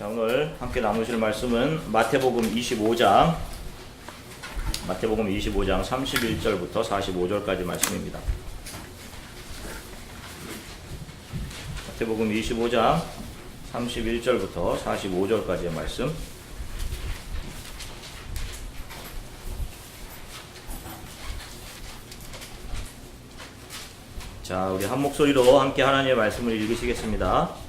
자, 오늘 함께 나누실 말씀은 마태복음 25장 31절부터 45절까지 말씀입니다. 마태복음 25장 31절부터 45절까지의 말씀. 자, 우리 한 목소리로 함께 하나님의 말씀을 읽으시겠습니다.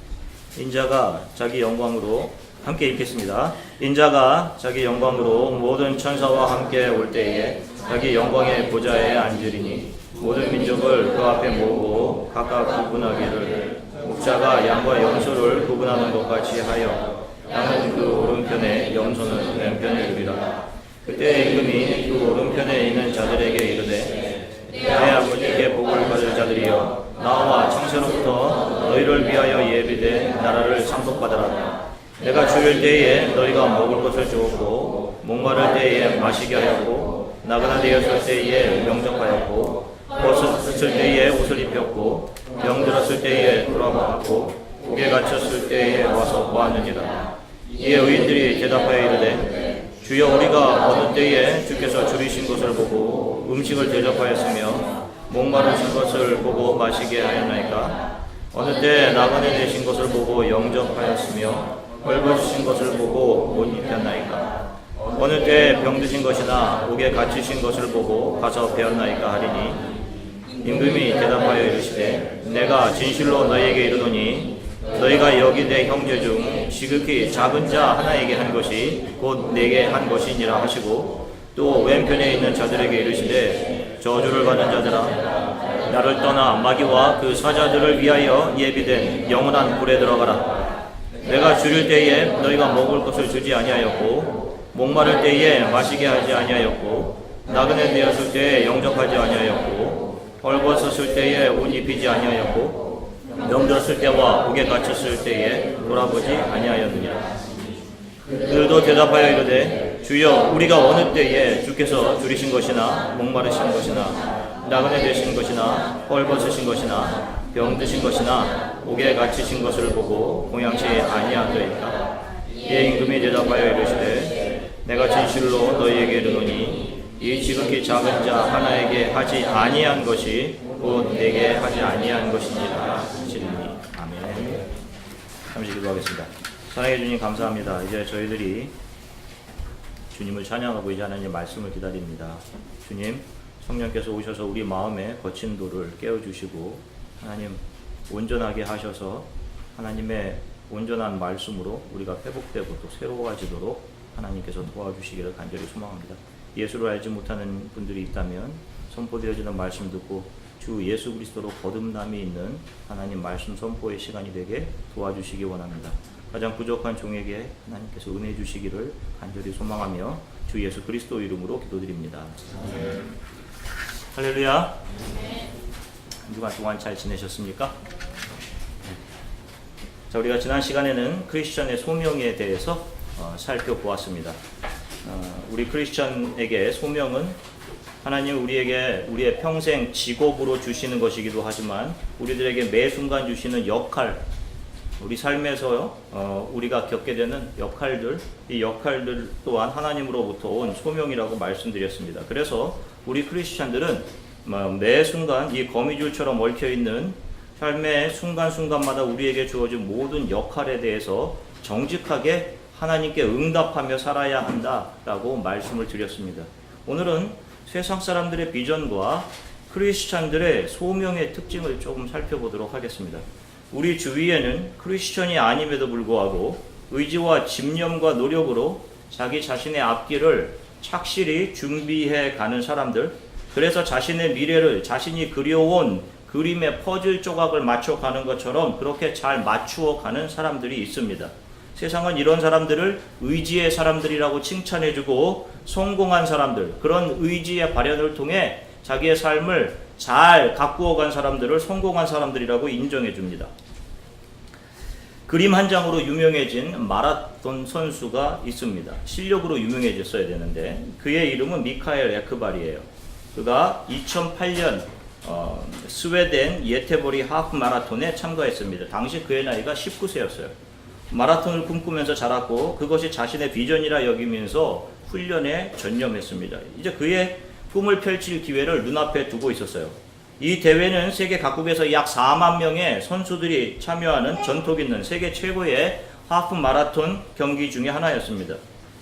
인자가 자기 영광으로 함께 읽겠습니다. 인자가 자기 영광으로 모든 천사와 함께 올 때에 자기 영광의 보좌에 앉으리니 모든 민족을 그 앞에 모으고 각각 구분하기를 목자가 양과 염소를 구분하는 것 같이 하여 양은 그 오른편에 염소는 왼편에 두리라. 그때 임금이 그 오른편에 있는 자들에게 이르되 내 아버지께 복을 받을 자들이여 나와 창세로부터 너희를 위하여 예비된 나라를 상속받아라. 내가 죽을 때에 너희가 먹을 것을 주었고 목마를 때에 마시게 하였고 나그네 되었을 때에 영접하였고 벗었을 때에 옷을 입혔고 병들었을 때에 돌아보았고 옥에 갇혔을 때에 와서 보았느니라. 이에 의인들이 대답하여 이르되 주여 우리가 어느 때에 주께서 줄이신 것을 보고 음식을 대접하였으며 목마르신 것을 보고 마시게 하였나이까? 어느 때 나그네 되신 것을 보고 영접하였으며 헐벗으신 것을 보고 옷 입혔나이까? 어느 때 병드신 것이나 옥에 갇히신 것을 보고 가서 배웠나이까 하리니 임금이 대답하여 이르시되 내가 진실로 너희에게 이르노니 너희가 여기 내 형제 중 지극히 작은 자 하나에게 한 것이 곧 내게 한 것이니라 하시고 또 왼편에 있는 자들에게 이르시되 저주를 받은 자들아 나를 떠나 마귀와 그 사자들을 위하여 예비된 영원한 불에 들어가라. 내가 줄일 때에 너희가 먹을 것을 주지 아니하였고 목마를 때에 마시게 하지 아니하였고 나그네 되었을 때에 영접하지 아니하였고 헐벗었을 때에 옷 입히지 아니하였고 병들었을 때와 옥에 갇혔을 때에 돌아보지 아니하였느니라. 그들도 대답하여 이르되 주여 우리가 어느 때에 주께서 줄이신 것이나 목마르신 것이나 나그네 되신 것이나 헐벗으신 것이나 병드신 것이나 옥에 갇히신 것을 보고 공양치 아니하더이까? 이에 임금이 대답하여 이르시되 내가 진실로 너희에게 이르노니 이 지극히 작은 자 하나에게 하지 아니한 것이 곧 내게 하지 아니한 것이니라 하시리니. 아멘. 잠시 기도하겠습니다. 사랑해 주님 감사합니다. 이제 저희들이 주님을 찬양하고 이제 하나님의 말씀을 기다립니다. 주님 성령께서 오셔서 우리 마음에 거친 돌을 깨워주시고 하나님 온전하게 하셔서 하나님의 온전한 말씀으로 우리가 회복되고 또 새로워지도록 하나님께서 도와주시기를 간절히 소망합니다. 예수를 알지 못하는 분들이 있다면 선포되어지는 말씀 듣고 주 예수 그리스도로 거듭남이 있는 하나님 말씀 선포의 시간이 되게 도와주시기 원합니다. 가장 부족한 종에게 하나님께서 은혜 주시기를 간절히 소망하며 주 예수 그리스도 이름으로 기도드립니다. 할렐루야. 한 주간 동안 잘 지내셨습니까? 자, 우리가 지난 시간에는 크리스천의 소명에 대해서 살펴보았습니다. 우리 크리스천에게 소명은 하나님 우리에게 우리의 평생 직업으로 주시는 것이기도 하지만 우리들에게 매 순간 주시는 역할, 우리 삶에서 우리가 겪게 되는 역할들, 이 역할들 또한 하나님으로부터 온 소명이라고 말씀드렸습니다. 그래서 우리 크리스천들은 매 순간 이 거미줄처럼 얽혀있는 삶의 순간순간마다 우리에게 주어진 모든 역할에 대해서 정직하게 하나님께 응답하며 살아야 한다라고 말씀을 드렸습니다. 오늘은 세상 사람들의 비전과 크리스천들의 소명의 특징을 조금 살펴보도록 하겠습니다. 우리 주위에는 크리스천이 아님에도 불구하고 의지와 집념과 노력으로 자기 자신의 앞길을 착실히 준비해 가는 사람들, 그래서 자신의 미래를 자신이 그려온 그림의 퍼즐 조각을 맞춰 가는 것처럼 그렇게 잘 맞추어 가는 사람들이 있습니다. 세상은 이런 사람들을 의지의 사람들이라고 칭찬해주고 성공한 사람들, 그런 의지의 발현을 통해 자기의 삶을 잘 가꾸어간 사람들을 성공한 사람들이라고 인정해줍니다. 그림 한 장으로 유명해진 마라톤 선수가 있습니다. 실력으로 유명해졌어야 되는데 그의 이름은 미카엘 에크발이에요. 그가 2008년 스웨덴 예테보리 하프 마라톤에 참가했습니다. 당시 그의 나이가 19세였어요. 마라톤을 꿈꾸면서 자랐고 그것이 자신의 비전이라 여기면서 훈련에 전념했습니다. 이제 그의 꿈을 펼칠 기회를 눈앞에 두고 있었어요. 이 대회는 세계 각국에서 약 4만 명의 선수들이 참여하는 전통 있는 세계 최고의 하프 마라톤 경기 중에 하나였습니다.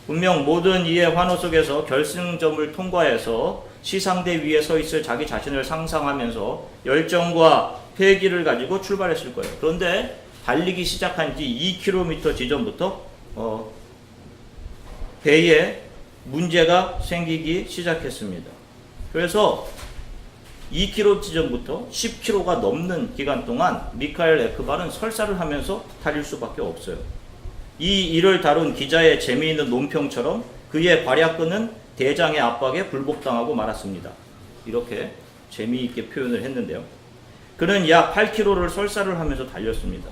분명 모든 이의 환호 속에서 결승점을 통과해서 시상대 위에 서 있을 자기 자신을 상상하면서 열정과 패기를 가지고 출발했을 거예요. 그런데 달리기 시작한 지 2km 지점부터 배에 문제가 생기기 시작했습니다. 그래서 2km 지점부터 10km가 넘는 기간 동안 미카엘 에크발은 설사를 하면서 달릴 수밖에 없어요. 이 일을 다룬 기자의 재미있는 논평처럼 그의 발약근은 대장의 압박에 굴복당하고 말았습니다. 이렇게 재미있게 표현을 했는데요. 그는 약 8km를 설사를 하면서 달렸습니다.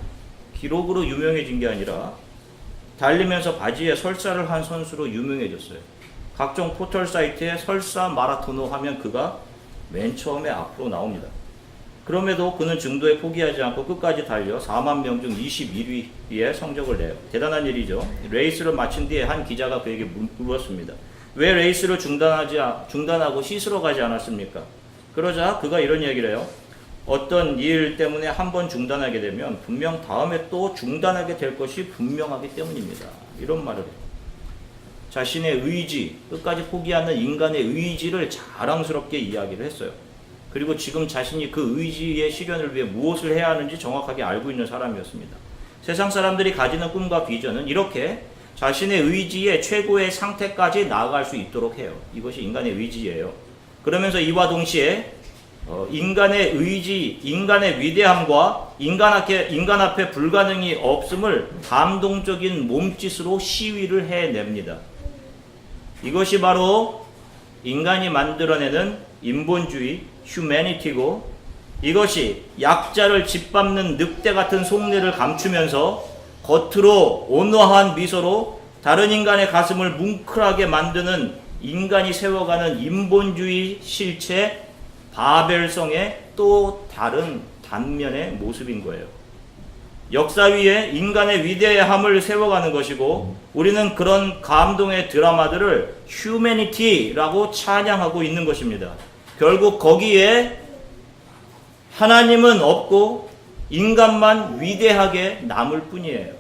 기록으로 유명해진 게 아니라 달리면서 바지에 설사를 한 선수로 유명해졌어요. 각종 포털 사이트에 설사 마라토너 하면 그가 맨 처음에 앞으로 나옵니다. 그럼에도 그는 중도에 포기하지 않고 끝까지 달려 4만 명 중 21위의 성적을 내요. 대단한 일이죠. 레이스를 마친 뒤에 한 기자가 그에게 물었습니다. 왜 레이스를 중단하고 씻으러 가지 않았습니까? 그러자 그가 이런 얘기를 해요. 어떤 일 때문에 한 번 중단하게 되면 분명 다음에 또 중단하게 될 것이 분명하기 때문입니다. 이런 말을 해요. 자신의 의지, 끝까지 포기 않는 인간의 의지를 자랑스럽게 이야기를 했어요. 그리고 지금 자신이 그 의지의 실현을 위해 무엇을 해야 하는지 정확하게 알고 있는 사람이었습니다. 세상 사람들이 가지는 꿈과 비전은 이렇게 자신의 의지의 최고의 상태까지 나아갈 수 있도록 해요. 이것이 인간의 의지예요. 그러면서 이와 동시에 인간의 의지, 인간의 위대함과 인간 앞에 불가능이 없음을 감동적인 몸짓으로 시위를 해냅니다. 이것이 바로 인간이 만들어내는 인본주의, 휴머니티고 이것이 약자를 짓밟는 늑대 같은 속내를 감추면서 겉으로 온화한 미소로 다른 인간의 가슴을 뭉클하게 만드는 인간이 세워가는 인본주의 실체 바벨성의 또 다른 단면의 모습인 거예요. 역사 위에 인간의 위대함을 세워가는 것이고 우리는 그런 감동의 드라마들을 휴머니티라고 찬양하고 있는 것입니다. 결국 거기에 하나님은 없고 인간만 위대하게 남을 뿐이에요.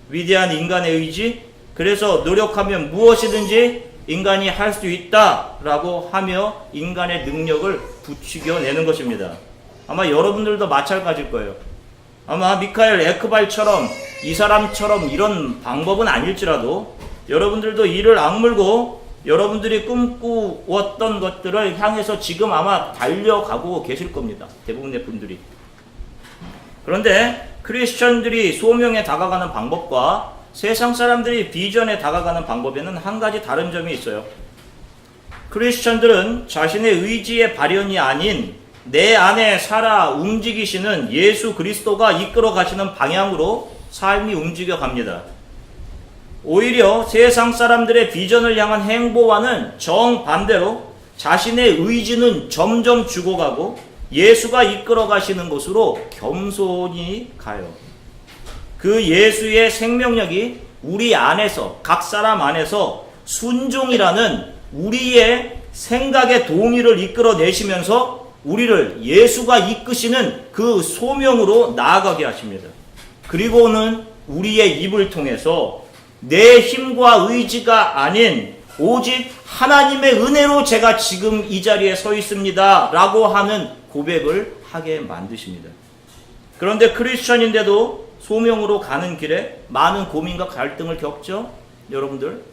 위대한 인간의 의지, 그래서 노력하면 무엇이든지 인간이 할 수 있다라고 하며 인간의 능력을 부추겨내는 것입니다. 아마 여러분들도 마찬가지일 거예요. 아마 미카엘 에크발처럼 이 사람처럼 이런 방법은 아닐지라도 여러분들도 이를 악물고 여러분들이 꿈꾸었던 것들을 향해서 지금 아마 달려가고 계실 겁니다. 대부분의 분들이. 그런데 크리스천들이 소명에 다가가는 방법과 세상 사람들이 비전에 다가가는 방법에는 한 가지 다른 점이 있어요. 크리스천들은 자신의 의지의 발현이 아닌 내 안에 살아 움직이시는 예수 그리스도가 이끌어 가시는 방향으로 삶이 움직여 갑니다. 오히려 세상 사람들의 비전을 향한 행보와는 정반대로 자신의 의지는 점점 죽어가고 예수가 이끌어 가시는 곳으로 겸손히 가요. 그 예수의 생명력이 우리 안에서, 각 사람 안에서 순종이라는 우리의 생각의 동의를 이끌어내시면서 우리를 예수가 이끄시는 그 소명으로 나아가게 하십니다. 그리고는 우리의 입을 통해서 내 힘과 의지가 아닌 오직 하나님의 은혜로 제가 지금 이 자리에 서 있습니다 라고 하는 고백을 하게 만드십니다. 그런데 크리스천인데도 소명으로 가는 길에 많은 고민과 갈등을 겪죠. 여러분들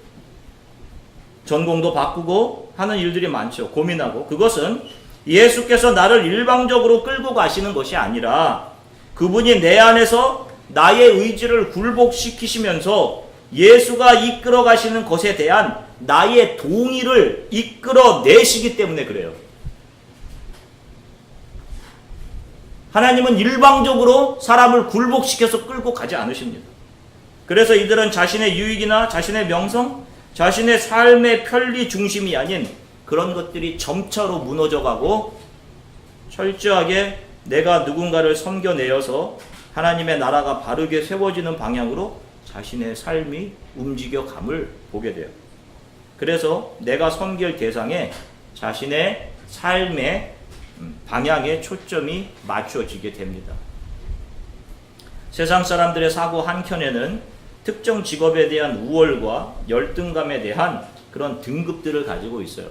전공도 바꾸고 하는 일들이 많죠. 고민하고. 그것은 예수께서 나를 일방적으로 끌고 가시는 것이 아니라 그분이 내 안에서 나의 의지를 굴복시키시면서 예수가 이끌어 가시는 것에 대한 나의 동의를 이끌어내시기 때문에 그래요. 하나님은 일방적으로 사람을 굴복시켜서 끌고 가지 않으십니다. 그래서 이들은 자신의 유익이나 자신의 명성, 자신의 삶의 편리 중심이 아닌 그런 것들이 점차로 무너져가고 철저하게 내가 누군가를 섬겨내어서 하나님의 나라가 바르게 세워지는 방향으로 자신의 삶이 움직여감을 보게 돼요. 그래서 내가 섬길 대상에 자신의 삶의 방향에 초점이 맞춰지게 됩니다. 세상 사람들의 사고 한켠에는 특정 직업에 대한 우월과 열등감에 대한 그런 등급들을 가지고 있어요.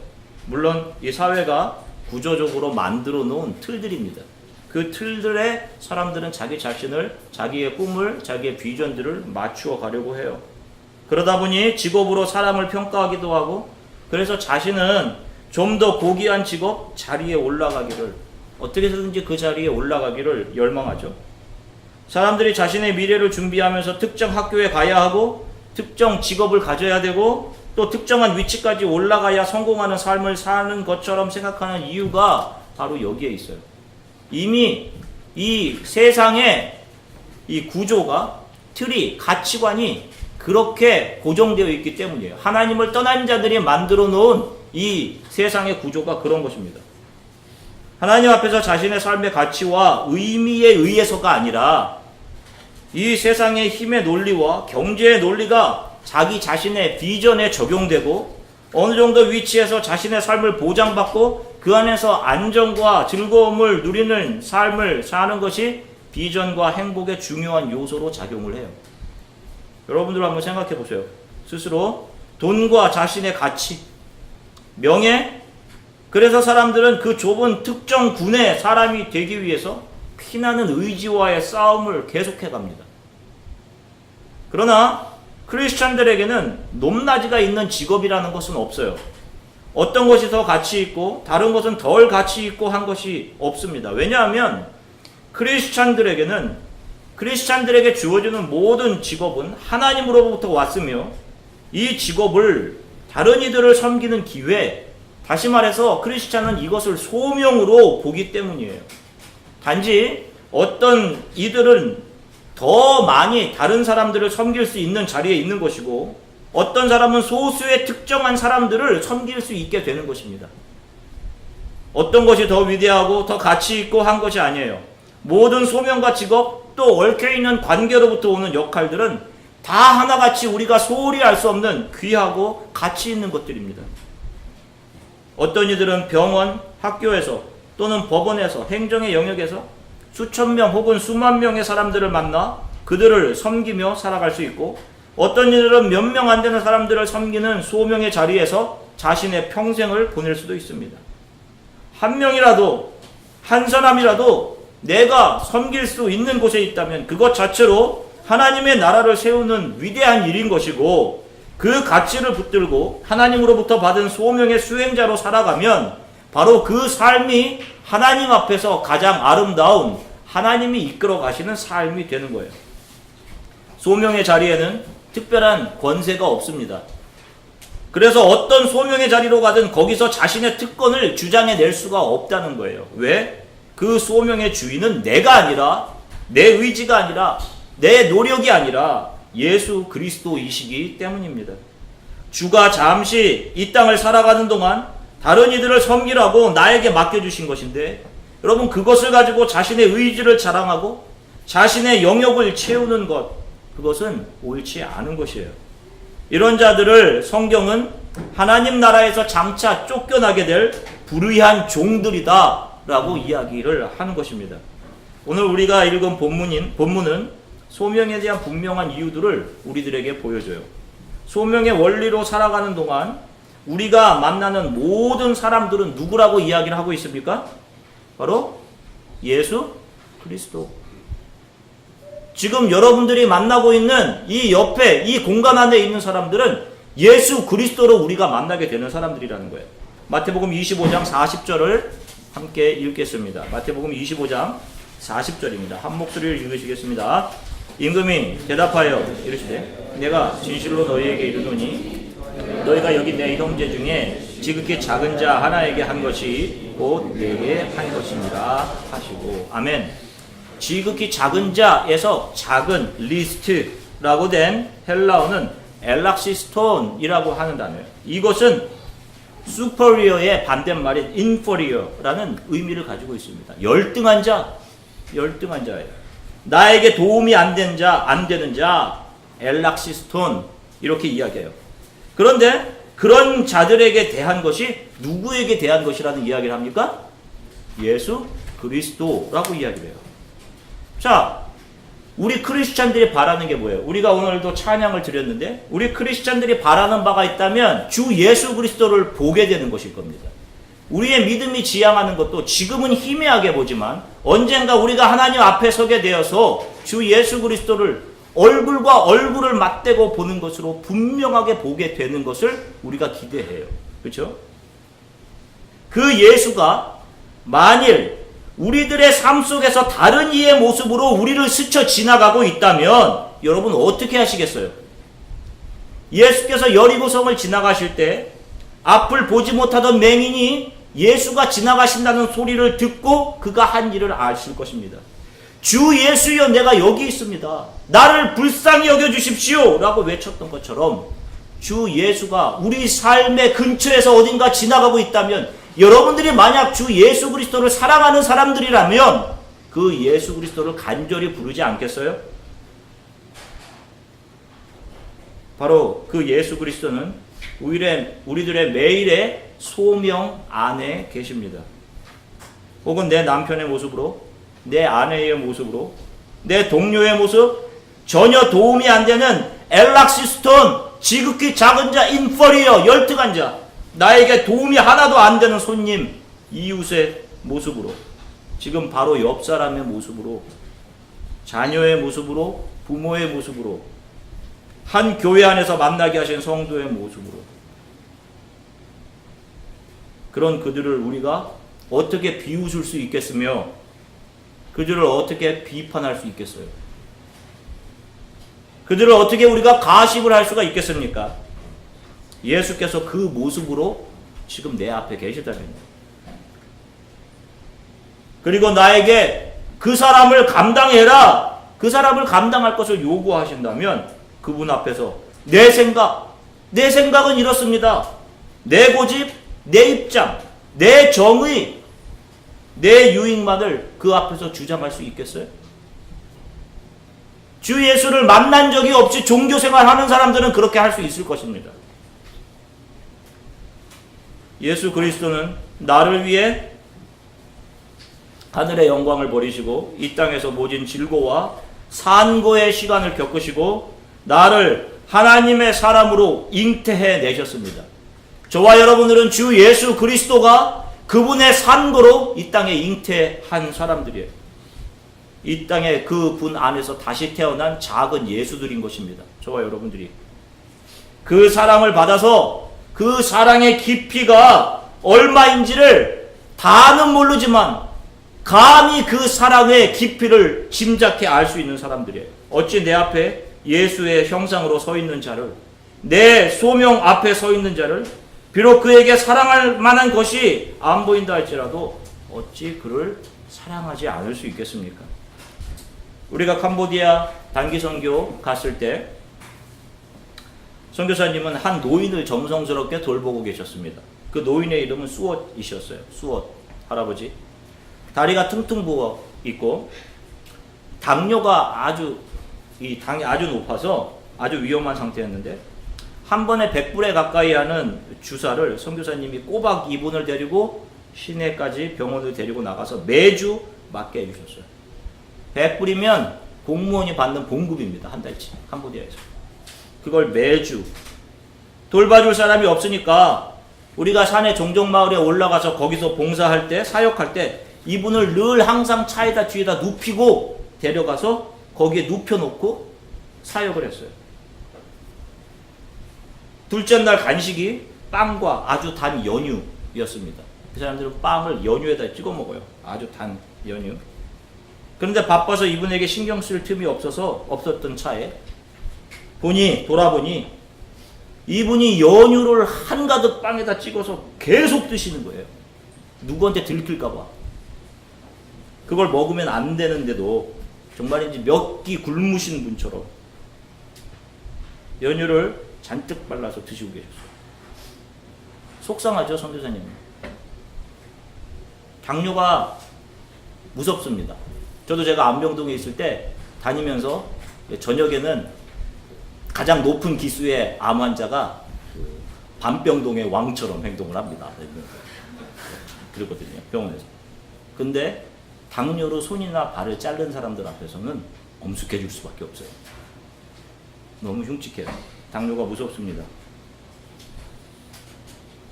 물론 이 사회가 구조적으로 만들어 놓은 틀들입니다. 그 틀들에 사람들은 자기 자신을, 자기의 꿈을, 자기의 비전들을 맞추어 가려고 해요. 그러다 보니 직업으로 사람을 평가하기도 하고, 그래서 자신은 좀 더 고귀한 직업 자리에 올라가기를, 어떻게 해서든지 그 자리에 올라가기를 열망하죠. 사람들이 자신의 미래를 준비하면서 특정 학교에 가야 하고, 특정 직업을 가져야 되고, 또 특정한 위치까지 올라가야 성공하는 삶을 사는 것처럼 생각하는 이유가 바로 여기에 있어요. 이미 이 세상의 이 구조가, 틀이, 가치관이 그렇게 고정되어 있기 때문이에요. 하나님을 떠난 자들이 만들어 놓은 이 세상의 구조가 그런 것입니다. 하나님 앞에서 자신의 삶의 가치와 의미에 의해서가 아니라 이 세상의 힘의 논리와 경제의 논리가 자기 자신의 비전에 적용되고, 어느 정도 위치에서 자신의 삶을 보장받고 그 안에서 안정과 즐거움을 누리는 삶을 사는 것이 비전과 행복의 중요한 요소로 작용을 해요. 여러분들 한번 생각해 보세요. 스스로 돈과 자신의 가치, 명예, 그래서 사람들은 그 좁은 특정 군의 사람이 되기 위해서 피나는 의지와의 싸움을 계속해 갑니다. 그러나 크리스찬들에게는 높낮이가 있는 직업이라는 것은 없어요. 어떤 것이 더 가치 있고 다른 것은 덜 가치 있고 한 것이 없습니다. 왜냐하면 크리스찬들에게 주어지는 모든 직업은 하나님으로부터 왔으며, 이 직업을 다른 이들을 섬기는 기회, 다시 말해서 크리스찬은 이것을 소명으로 보기 때문이에요. 단지 어떤 이들은 더 많이 다른 사람들을 섬길 수 있는 자리에 있는 것이고, 어떤 사람은 소수의 특정한 사람들을 섬길 수 있게 되는 것입니다. 어떤 것이 더 위대하고 더 가치 있고 한 것이 아니에요. 모든 소명과 직업, 또 얽혀있는 관계로부터 오는 역할들은 다 하나같이 우리가 소홀히 알 수 없는 귀하고 가치 있는 것들입니다. 어떤 이들은 병원, 학교에서 또는 법원에서, 행정의 영역에서 수천 명 혹은 수만 명의 사람들을 만나 그들을 섬기며 살아갈 수 있고, 어떤 이들은 몇 명 안 되는 사람들을 섬기는 소명의 자리에서 자신의 평생을 보낼 수도 있습니다. 한 명이라도, 한 사람이라도 내가 섬길 수 있는 곳에 있다면 그것 자체로 하나님의 나라를 세우는 위대한 일인 것이고, 그 가치를 붙들고 하나님으로부터 받은 소명의 수행자로 살아가면 바로 그 삶이 하나님 앞에서 가장 아름다운, 하나님이 이끌어 가시는 삶이 되는 거예요. 소명의 자리에는 특별한 권세가 없습니다. 그래서 어떤 소명의 자리로 가든 거기서 자신의 특권을 주장해낼 수가 없다는 거예요. 왜? 그 소명의 주인은 내가 아니라, 내 의지가 아니라, 내 노력이 아니라 예수 그리스도이시기 때문입니다. 주가 잠시 이 땅을 살아가는 동안 다른 이들을 섬기라고 나에게 맡겨주신 것인데, 여러분, 그것을 가지고 자신의 의지를 자랑하고 자신의 영역을 채우는 것, 그것은 옳지 않은 것이에요. 이런 자들을 성경은 하나님 나라에서 장차 쫓겨나게 될 불의한 종들이다 라고 이야기를 하는 것입니다. 오늘 우리가 읽은 본문은 소명에 대한 분명한 이유들을 우리들에게 보여줘요. 소명의 원리로 살아가는 동안 우리가 만나는 모든 사람들은 누구라고 이야기를 하고 있습니까? 바로 예수 그리스도. 지금 여러분들이 만나고 있는 이 옆에, 이 공간 안에 있는 사람들은 예수 그리스도로 우리가 만나게 되는 사람들이라는 거예요. 마태복음 25장 40절을 함께 읽겠습니다. 마태복음 25장 40절입니다. 한 목소리를 읽으시겠습니다. 임금이 대답하여 이르시되 내가 진실로 너희에게 이르노니 너희가 여기 내 형제 중에 지극히 작은 자 하나에게 한 것이 곧 내게 한 것이니라 하시고. 아멘. 지극히 작은 자에서 작은 리스트라고 된 헬라어는 엘락시스톤이라고 하는 단어예요. 이것은 superior의 반대말인 inferior라는 의미를 가지고 있습니다. 열등한 자예요. 나에게 도움이 안 되는 자, 엘락시스톤 이렇게 이야기해요. 그런데 그런 자들에게 대한 것이 누구에게 대한 것이라는 이야기를 합니까? 예수 그리스도라고 이야기를 해요. 자, 우리 크리스찬들이 바라는 게 뭐예요? 우리가 오늘도 찬양을 드렸는데 우리 크리스찬들이 바라는 바가 있다면 주 예수 그리스도를 보게 되는 것일 겁니다. 우리의 믿음이 지향하는 것도 지금은 희미하게 보지만 언젠가 우리가 하나님 앞에 서게 되어서 주 예수 그리스도를 얼굴과 얼굴을 맞대고 보는 것으로 분명하게 보게 되는 것을 우리가 기대해요. 그렇죠? 그 예수가 만일 우리들의 삶 속에서 다른 이의 모습으로 우리를 스쳐 지나가고 있다면 여러분 어떻게 하시겠어요? 예수께서 여리고성을 지나가실 때 앞을 보지 못하던 맹인이 예수가 지나가신다는 소리를 듣고 그가 한 일을 아실 것입니다. 주 예수여, 내가 여기 있습니다. 나를 불쌍히 여겨주십시오 라고 외쳤던 것처럼 주 예수가 우리 삶의 근처에서 어딘가 지나가고 있다면 여러분들이 만약 주 예수 그리스도를 사랑하는 사람들이라면 그 예수 그리스도를 간절히 부르지 않겠어요? 바로 그 예수 그리스도는 우리들의 매일의 소명 안에 계십니다. 혹은 내 남편의 모습으로, 내 아내의 모습으로, 내 동료의 모습, 전혀 도움이 안 되는 엘락시스톤, 지극히 작은 자, 인퍼리어, 열등한 자, 나에게 도움이 하나도 안 되는 손님, 이웃의 모습으로, 지금 바로 옆 사람의 모습으로, 자녀의 모습으로, 부모의 모습으로, 한 교회 안에서 만나게 하신 성도의 모습으로, 그런 그들을 우리가 어떻게 비웃을 수 있겠으며 그들을 어떻게 비판할 수 있겠어요? 그들을 어떻게 우리가 가십을 할 수가 있겠습니까? 예수께서 그 모습으로 지금 내 앞에 계시다면요. 그리고 나에게 그 사람을 감당해라, 그 사람을 감당할 것을 요구하신다면 그분 앞에서 내 생각은 이렇습니다. 내 고집, 내 입장, 내 정의, 내 유익만을 그 앞에서 주장할 수 있겠어요? 주 예수를 만난 적이 없이 종교생활 하는 사람들은 그렇게 할 수 있을 것입니다. 예수 그리스도는 나를 위해 하늘의 영광을 버리시고 이 땅에서 모진 질고와 산고의 시간을 겪으시고 나를 하나님의 사람으로 잉태해 내셨습니다. 저와 여러분들은 주 예수 그리스도가 그분의 산고로 이 땅에 잉태한 사람들이에요. 이 땅에 그 분 안에서 다시 태어난 작은 예수들인 것입니다. 저와 여러분들이 그 사랑을 받아서 그 사랑의 깊이가 얼마인지를 다는 모르지만 감히 그 사랑의 깊이를 짐작해 알 수 있는 사람들이에요. 어찌 내 앞에 예수의 형상으로 서 있는 자를, 내 소명 앞에 서 있는 자를, 비록 그에게 사랑할 만한 것이 안 보인다 할지라도 어찌 그를 사랑하지 않을 수 있겠습니까? 우리가 캄보디아 단기 선교 갔을 때 선교사님은 한 노인을 정성스럽게 돌보고 계셨습니다. 그 노인의 이름은 수엇이셨어요. 수엇 할아버지. 다리가 퉁퉁 부어 있고 당뇨가 당이 아주 높아서 아주 위험한 상태였는데 한 번에 100불에 가까이 하는 주사를 선교사님이 꼬박 이분을 데리고 시내까지 병원을 데리고 나가서 매주 맞게 해주셨어요. 100불이면 공무원이 받는 봉급입니다. 한 달치 캄보디아에서. 그걸 매주 돌봐줄 사람이 없으니까 우리가 산의 종족마을에 올라가서 거기서 봉사할 때, 사역할 때 이분을 늘 항상 차에다 뒤에다 눕히고 데려가서 거기에 눕혀놓고 사역을 했어요. 둘째 날 간식이 빵과 아주 단 연유였습니다. 그 사람들은 빵을 연유에다 찍어 먹어요. 아주 단 연유. 그런데 바빠서 이분에게 신경 쓸 틈이 없었던 차에 돌아보니 이분이 연유를 한가득 빵에다 찍어서 계속 드시는 거예요. 누구한테 들킬까봐. 그걸 먹으면 안 되는데도 정말인지 몇 끼 굶으신 분처럼 연유를 잔뜩 발라서 드시고 계셨어요. 속상하죠, 선교사님. 당뇨가 무섭습니다. 저도 제가 안병동에 있을 때 다니면서 저녁에는 가장 높은 기수의 암 환자가 그 반병동의 왕처럼 행동을 합니다. 그러거든요, 병원에서. 근데 당뇨로 손이나 발을 자른 사람들 앞에서는 엄숙해질 수밖에 없어요. 너무 흉측해요. 당뇨가 무섭습니다.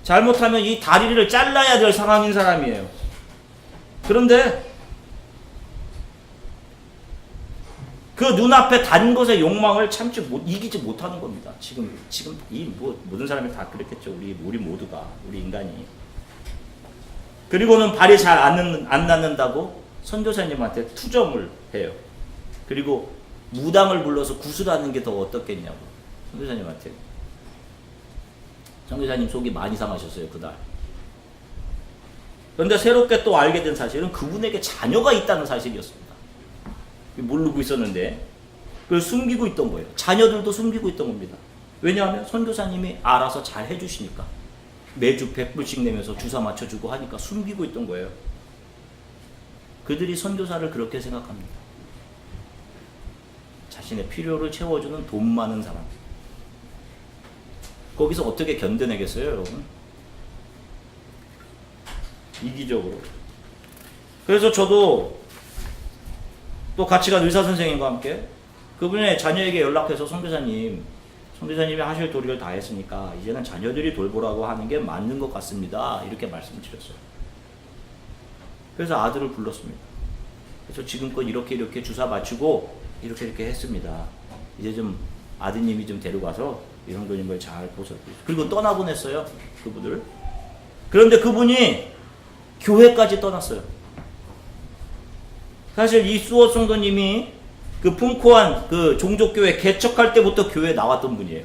잘못하면 이 다리를 잘라야 될 상황인 사람이에요. 그런데 그 눈앞에 단 것의 욕망을 이기지 못하는 겁니다. 지금 이 모든 사람이 다 그렇겠죠. 우리 모두가, 우리 인간이. 그리고는 발이 잘 안 낫는다고 선교사님한테 투정을 해요. 그리고 무당을 불러서 구슬하는 게 더 어떻겠냐고 선교사님한테. 선교사님 속이 많이 상하셨어요, 그날. 그런데 새롭게 또 알게 된 사실은 그분에게 자녀가 있다는 사실이었습니다. 모르고 있었는데 그걸 숨기고 있던 거예요. 자녀들도 숨기고 있던 겁니다. 왜냐하면 선교사님이 알아서 잘 해주시니까. 매주 100불씩 내면서 주사 맞춰주고 하니까 숨기고 있던 거예요. 그들이 선교사를 그렇게 생각합니다. 자신의 필요를 채워주는 돈 많은 사람. 거기서 어떻게 견뎌내겠어요, 여러분? 이기적으로. 그래서 저도 또 같이 간 의사 선생님과 함께 그분의 자녀에게 연락해서 선교사님이 하실 도리를 다 했으니까 이제는 자녀들이 돌보라고 하는 게 맞는 것 같습니다. 이렇게 말씀드렸어요. 그래서 아들을 불렀습니다. 그래서 지금껏 이렇게 주사 맞추고 이렇게 했습니다. 이제 좀 아드님이 좀 데려가서 이런 걸 잘 보셔. 그리고 떠나보냈어요, 그분을. 그런데 그분이 교회까지 떠났어요. 사실 이 수호 성도님이 그 풍코한 그 종족교회 개척할 때부터 교회에 나왔던 분이에요.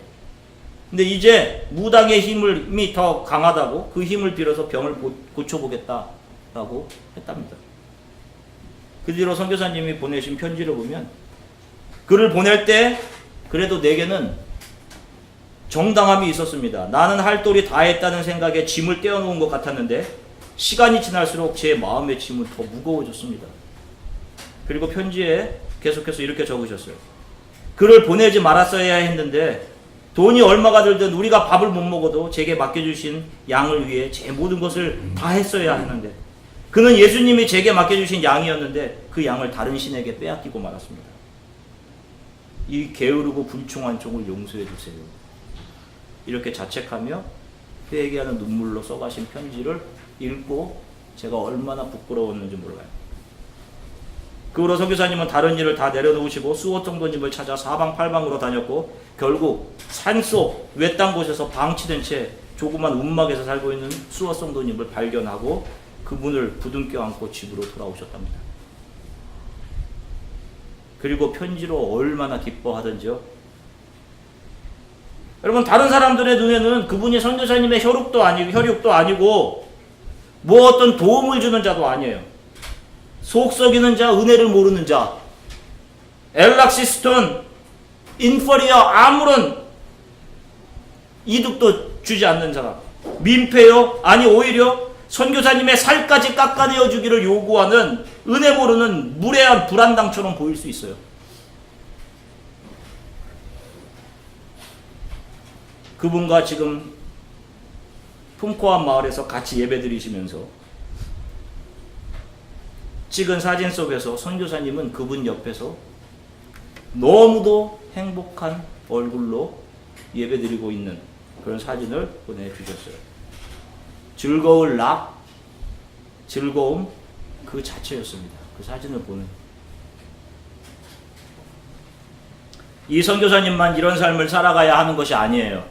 근데 이제 무당의 힘이 더 강하다고 그 힘을 빌어서 병을 고쳐보겠다라고 했답니다. 그 뒤로 선교사님이 보내신 편지를 보면 글을 보낼 때 그래도 내게는 정당함이 있었습니다. 나는 할 도리 다 했다는 생각에 짐을 떼어놓은 것 같았는데 시간이 지날수록 제 마음의 짐은 더 무거워졌습니다. 그리고 편지에 계속해서 이렇게 적으셨어요. 글을 보내지 말았어야 했는데 돈이 얼마가 들든 우리가 밥을 못 먹어도 제게 맡겨주신 양을 위해 제 모든 것을 다 했어야 하는데 그는 예수님이 제게 맡겨주신 양이었는데 그 양을 다른 신에게 빼앗기고 말았습니다. 이 게으르고 불충한 종을 용서해 주세요. 이렇게 자책하며 회개하는 눈물로 써가신 편지를 읽고 제가 얼마나 부끄러웠는지 몰라요. 그 후로 선교사님은 다른 일을 다 내려놓으시고 수호 성도님을 찾아 사방팔방으로 다녔고 결국 산속 외딴 곳에서 방치된 채 조그만 움막에서 살고 있는 수호 성도님을 발견하고 그분을 부둥켜 안고 집으로 돌아오셨답니다. 그리고 편지로 얼마나 기뻐하던지요. 여러분, 다른 사람들의 눈에는 그분이 선교사님의 혈육도 아니고 뭐 어떤 도움을 주는 자도 아니에요. 속 썩이는 자, 은혜를 모르는 자, 엘락시스톤, 인퍼리어, 아무런 이득도 주지 않는 사람, 민폐요? 아니 오히려 선교사님의 살까지 깎아내어 주기를 요구하는 은혜 모르는 무례한 불안당처럼 보일 수 있어요. 그분과 지금 품코한 마을에서 같이 예배드리시면서 찍은 사진 속에서 선교사님은 그분 옆에서 너무도 행복한 얼굴로 예배드리고 있는 그런 사진을 보내주셨어요. 즐거울 락, 즐거움 그 자체였습니다. 그 사진을 보는. 이 선교사님만 이런 삶을 살아가야 하는 것이 아니에요.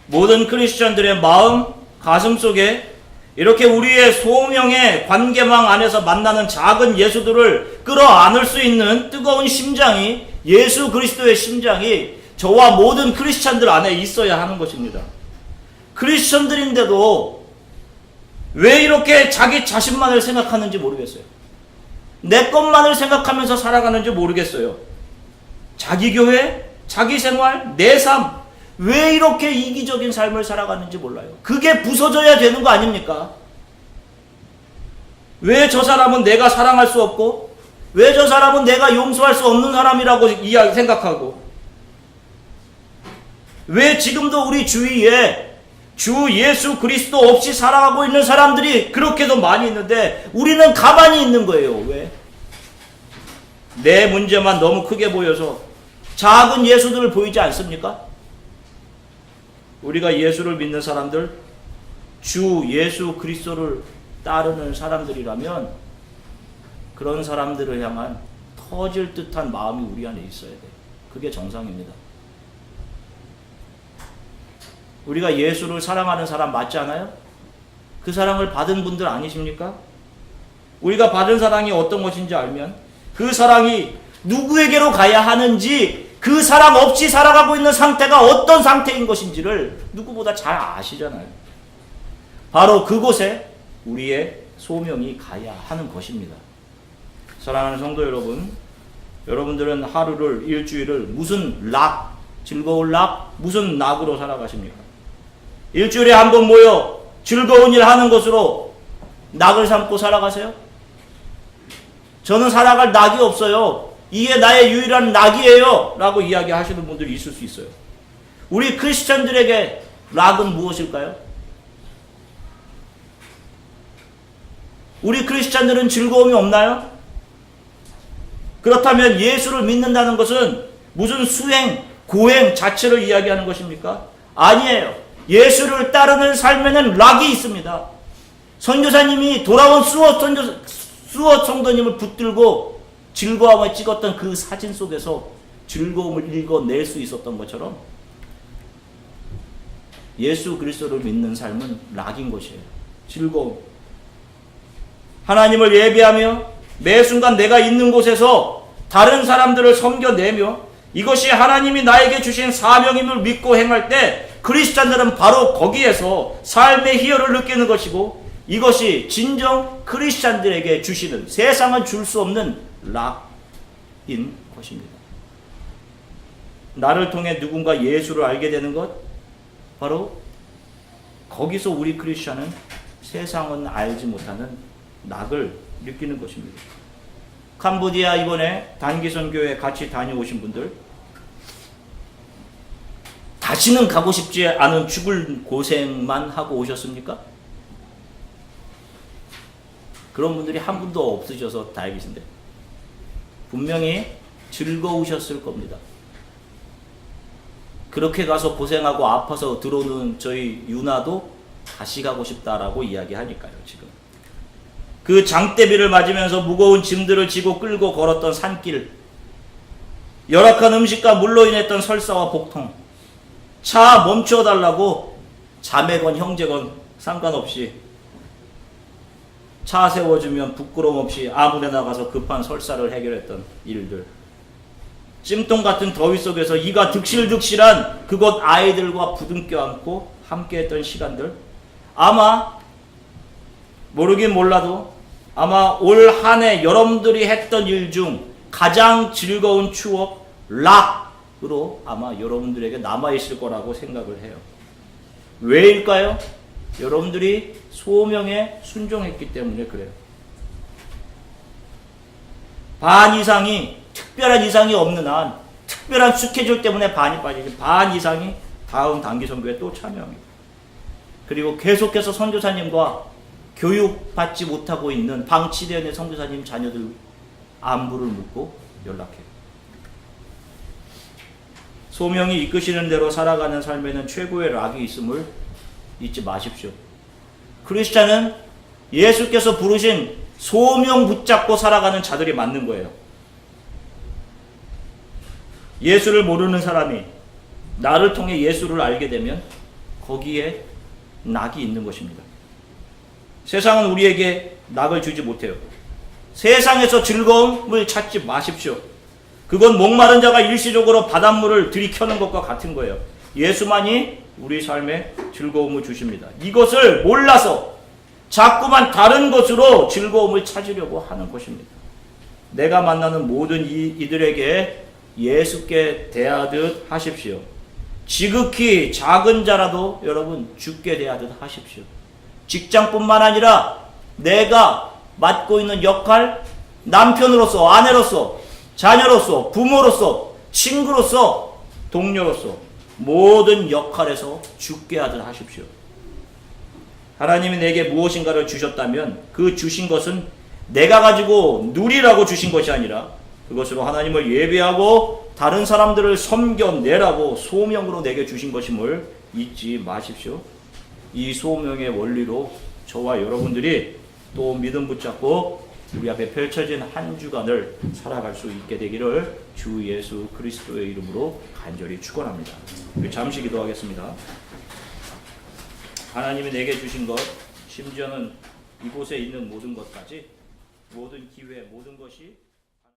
모든 크리스천들의 마음, 가슴 속에 이렇게 우리의 소명의 관계망 안에서 만나는 작은 예수들을 끌어안을 수 있는 뜨거운 심장이, 예수 그리스도의 심장이 저와 모든 크리스천들 안에 있어야 하는 것입니다. 크리스천들인데도 왜 이렇게 자기 자신만을 생각하는지 모르겠어요. 내 것만을 생각하면서 살아가는지 모르겠어요. 자기 교회, 자기 생활, 내 삶, 왜 이렇게 이기적인 삶을 살아가는지 몰라요. 그게 부서져야 되는 거 아닙니까? 왜 저 사람은 내가 사랑할 수 없고, 왜 저 사람은 내가 용서할 수 없는 사람이라고 생각하고, 왜 지금도 우리 주위에 주 예수 그리스도 없이 살아가고 있는 사람들이 그렇게도 많이 있는데 우리는 가만히 있는 거예요. 왜? 내 문제만 너무 크게 보여서 작은 예수들을 보이지 않습니까? 우리가 예수를 믿는 사람들, 주 예수 그리스도를 따르는 사람들이라면 그런 사람들을 향한 터질 듯한 마음이 우리 안에 있어야 돼. 그게 정상입니다. 우리가 예수를 사랑하는 사람 맞지 않아요? 그 사랑을 받은 분들 아니십니까? 우리가 받은 사랑이 어떤 것인지 알면 그 사랑이 누구에게로 가야 하는지, 그 사랑 없이 살아가고 있는 상태가 어떤 상태인 것인지를 누구보다 잘 아시잖아요. 바로 그곳에 우리의 소명이 가야 하는 것입니다. 사랑하는 성도 여러분, 여러분들은 하루를, 일주일을 무슨 즐거운 무슨 낙으로 살아가십니까? 일주일에 한 번 모여 즐거운 일 하는 것으로 낙을 삼고 살아가세요? 저는 살아갈 낙이 없어요. 이게 나의 유일한 낙이에요. 라고 이야기하시는 분들이 있을 수 있어요. 우리 크리스천들에게 낙은 무엇일까요? 우리 크리스천들은 즐거움이 없나요? 그렇다면 예수를 믿는다는 것은 무슨 수행, 고행 자체를 이야기하는 것입니까? 아니에요. 예수를 따르는 삶에는 낙이 있습니다. 선교사님이 돌아온 수어 성도님을 붙들고 즐거움을 찍었던 그 사진 속에서 즐거움을 읽어낼 수 있었던 것처럼 예수 그리스도를 믿는 삶은 낙인 것이에요. 즐거움. 하나님을 예배하며 매 순간 내가 있는 곳에서 다른 사람들을 섬겨내며 이것이 하나님이 나에게 주신 사명임을 믿고 행할 때 크리스찬들은 바로 거기에서 삶의 희열을 느끼는 것이고, 이것이 진정 크리스찬들에게 주시는, 세상은 줄 수 없는 락인 것입니다. 나를 통해 누군가 예수를 알게 되는 것, 바로 거기서 우리 크리스찬은 세상은 알지 못하는 낙을 느끼는 것입니다. 캄보디아 이번에 단기 선교회 같이 다녀오신 분들, 다시는 가고 싶지 않은 죽을 고생만 하고 오셨습니까? 그런 분들이 한 분도 없으셔서 다행이신데 분명히 즐거우셨을 겁니다. 그렇게 가서 고생하고 아파서 들어오는 저희 유나도 다시 가고 싶다라고 이야기하니까요. 지금 그 장대비를 맞으면서 무거운 짐들을 지고 끌고 걸었던 산길, 열악한 음식과 물로 인했던 설사와 복통, 차 멈춰달라고 자매건 형제건 상관없이 차 세워주면 부끄러움 없이 아무데나 가서 급한 설사를 해결했던 일들, 찜통 같은 더위 속에서 이가 득실득실한 그곳 아이들과 부둥켜 안고 함께했던 시간들, 아마 모르긴 몰라도 아마 올 한 해 여러분들이 했던 일 중 가장 즐거운 추억, 락으로 아마 여러분들에게 남아있을 거라고 생각을 해요. 왜일까요? 여러분들이 소명에 순종했기 때문에 그래요. 반 이상이, 특별한 이상이 없는 한, 특별한 스케줄 때문에 반이 빠지지, 반 이상이 다음 단기 선교에 또 참여합니다. 그리고 계속해서 선교사님과 교육받지 못하고 있는 방치되어 있는 선교사님 자녀들 안부를 묻고 연락해요. 소명이 이끄시는 대로 살아가는 삶에는 최고의 락이 있음을 잊지 마십시오. 크리스찬은 예수께서 부르신 소명 붙잡고 살아가는 자들이 맞는 거예요. 예수를 모르는 사람이 나를 통해 예수를 알게 되면 거기에 낙이 있는 것입니다. 세상은 우리에게 낙을 주지 못해요. 세상에서 즐거움을 찾지 마십시오. 그건 목마른 자가 일시적으로 바닷물을 들이켜는 것과 같은 거예요. 예수만이 우리 삶에 즐거움을 주십니다. 이것을 몰라서 자꾸만 다른 것으로 즐거움을 찾으려고 하는 것입니다. 내가 만나는 모든 이들에게 예수께 대하듯 하십시오. 지극히 작은 자라도 여러분 주께 대하듯 하십시오. 직장뿐만 아니라 내가 맡고 있는 역할, 남편으로서, 아내로서, 자녀로서, 부모로서, 친구로서, 동료로서 모든 역할에서 죽게 하듯 하십시오. 하나님이 내게 무엇인가를 주셨다면 그 주신 것은 내가 가지고 누리라고 주신 것이 아니라 그것으로 하나님을 예배하고 다른 사람들을 섬겨내라고 소명으로 내게 주신 것임을 잊지 마십시오. 이 소명의 원리로 저와 여러분들이 또 믿음 붙잡고 우리 앞에 펼쳐진 한 주간을 살아갈 수 있게 되기를 주 예수 그리스도의 이름으로 간절히 축원합니다. 잠시 기도하겠습니다. 하나님이 내게 주신 것, 심지어는 이곳에 있는 모든 것까지, 모든 기회, 모든 것이